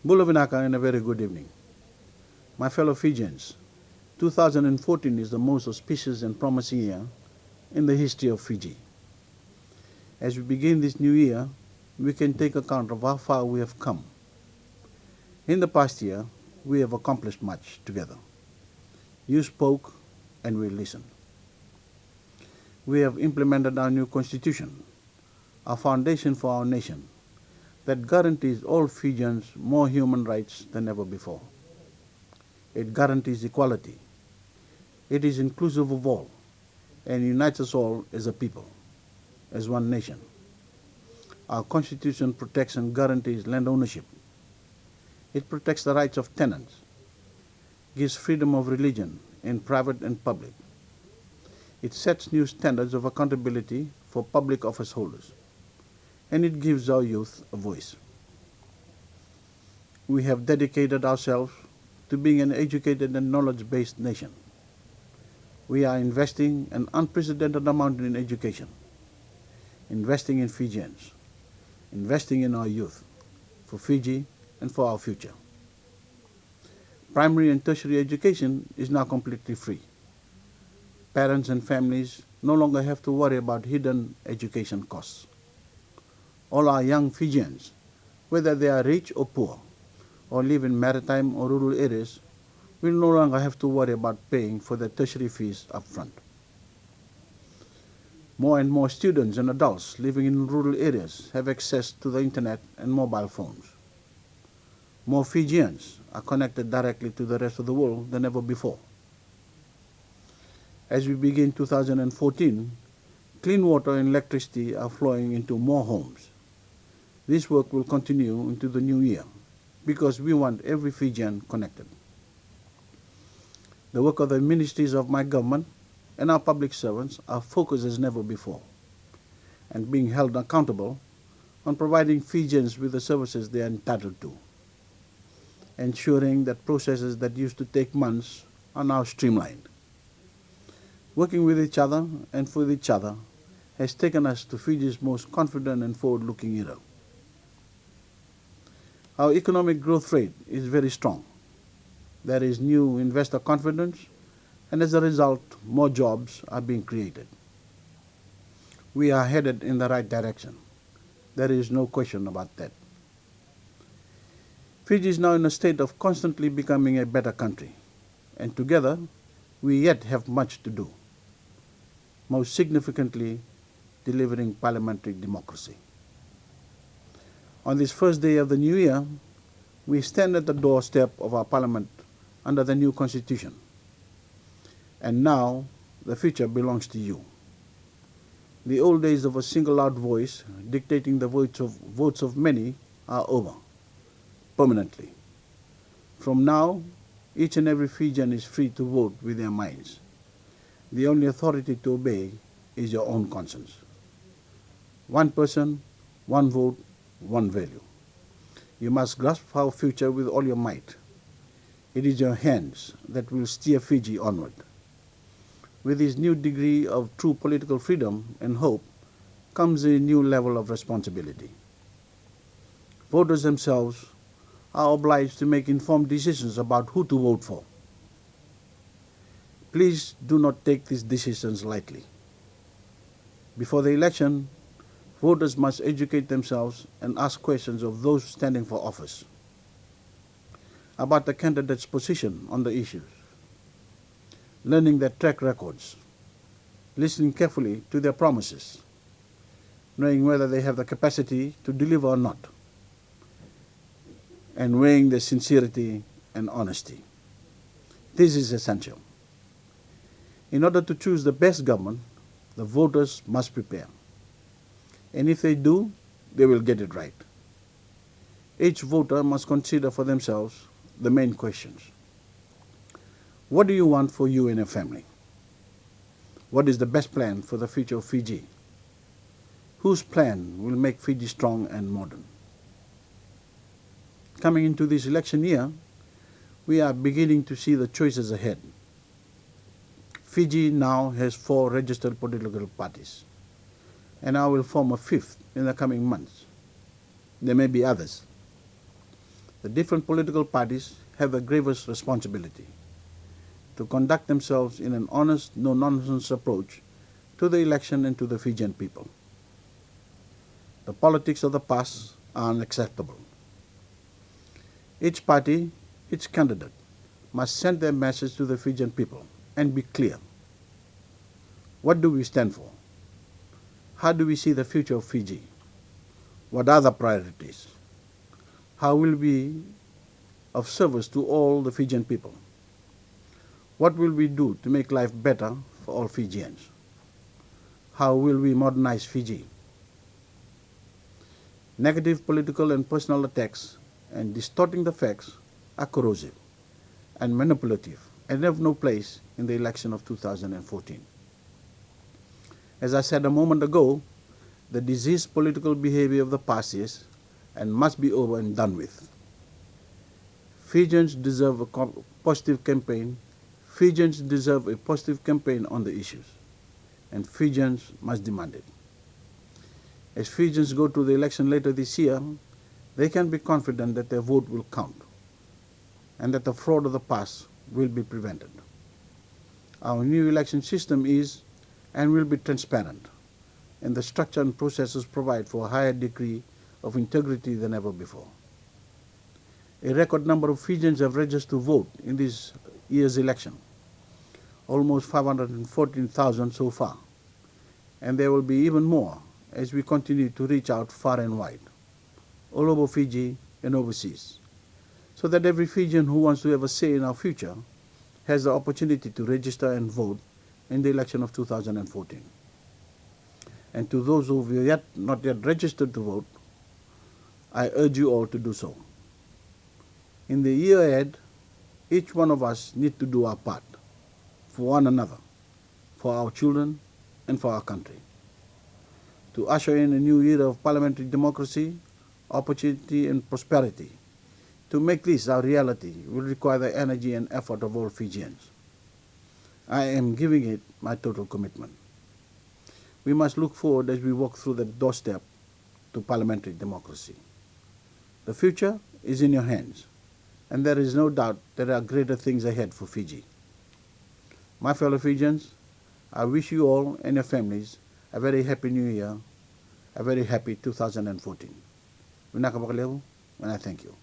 Bulavinaka and a very good evening. My fellow Fijians, 2014 is the most auspicious and promising year in the history of Fiji. As we begin this new year, we can take account of how far we have come. In the past year, we have accomplished much together. You spoke and we listened. We have implemented our new constitution, a foundation for our nation that guarantees all Fijians more human rights than ever before. It guarantees equality. It is inclusive of all and unites us all as a people, as one nation. Our constitution protects and guarantees land ownership. It protects the rights of tenants, gives freedom of religion in private and public. It sets new standards of accountability for public office holders, and it gives our youth a voice. We have dedicated ourselves to being an educated and knowledge-based nation. We are investing an unprecedented amount in education, investing in Fijians, investing in our youth, for Fiji and for our future. Primary and tertiary education is now completely free. Parents and families no longer have to worry about hidden education costs. All our young Fijians, whether they are rich or poor, or live in maritime or rural areas, will no longer have to worry about paying for their tertiary fees up front. More and more students and adults living in rural areas have access to the internet and mobile phones. More Fijians are connected directly to the rest of the world than ever before. As we begin 2014, clean water and electricity are flowing into more homes. This work will continue into the new year because we want every Fijian connected. The work of the ministries of my government and our public servants are focused as never before and being held accountable on providing Fijians with the services they are entitled to, ensuring that processes that used to take months are now streamlined. Working with each other and for each other has taken us to Fiji's most confident and forward-looking era. Our economic growth rate is very strong. There is new investor confidence, and as a result, more jobs are being created. We are headed in the right direction. There is no question about that. Fiji is now in a state of constantly becoming a better country, and together we yet have much to do, most significantly delivering parliamentary democracy. On this first day of the new year, we stand at the doorstep of our parliament under the new constitution. And now, the future belongs to you. The old days of a single loud voice dictating the votes of many are over, permanently. From now, each and every Fijian is free to vote with their minds. The only authority to obey is your own conscience. One person, one vote, one value. You must grasp our future with all your might. It is your hands that will steer Fiji onward. With this new degree of true political freedom and hope comes a new level of responsibility. Voters themselves are obliged to make informed decisions about who to vote for. Please do not take these decisions lightly. Before the election, voters must educate themselves and ask questions of those standing for office about the candidate's position on the issues, learning their track records, listening carefully to their promises, knowing whether they have the capacity to deliver or not, and weighing their sincerity and honesty. This is essential. In order to choose the best government, the voters must prepare. And if they do, they will get it right. Each voter must consider for themselves the main questions. What do you want for you and your family? What is the best plan for the future of Fiji? Whose plan will make Fiji strong and modern? Coming into this election year, we are beginning to see the choices ahead. Fiji now has 4 registered political parties, and I will form a 5th in the coming months. There may be others. The different political parties have the gravest responsibility to conduct themselves in an honest, no-nonsense approach to the election and to the Fijian people. The politics of the past are unacceptable. Each party, each candidate, must send their message to the Fijian people and be clear. What do we stand for? How do we see the future of Fiji? What are the priorities? How will we be of service to all the Fijian people? What will we do to make life better for all Fijians? How will we modernize Fiji? Negative political and personal attacks and distorting the facts are corrosive and manipulative and have no place in the election of 2014. As I said a moment ago, the diseased political behavior of the past is and must be over and done with. Fijians deserve a positive campaign. Fijians deserve a positive campaign on the issues, and Fijians must demand it. As Fijians go to the election later this year, they can be confident that their vote will count and that the fraud of the past will be prevented. Our new election system is and will be transparent, and the structure and processes provide for a higher degree of integrity than ever before. A record number of Fijians have registered to vote in this year's election, almost 514,000 so far, and there will be even more as we continue to reach out far and wide, all over Fiji and overseas, so that every Fijian who wants to have a say in our future has the opportunity to register and vote in the election of 2014. And to those who have not yet registered to vote, I urge you all to do so. In the year ahead, each one of us needs to do our part for one another, for our children, and for our country. To usher in a new era of parliamentary democracy, opportunity, and prosperity, to make this our reality will require the energy and effort of all Fijians. I am giving it my total commitment. We must look forward as we walk through the doorstep to parliamentary democracy. The future is in your hands, and there is no doubt there are greater things ahead for Fiji. My fellow Fijians, I wish you all and your families a very happy New Year, a very happy 2014. And I thank you.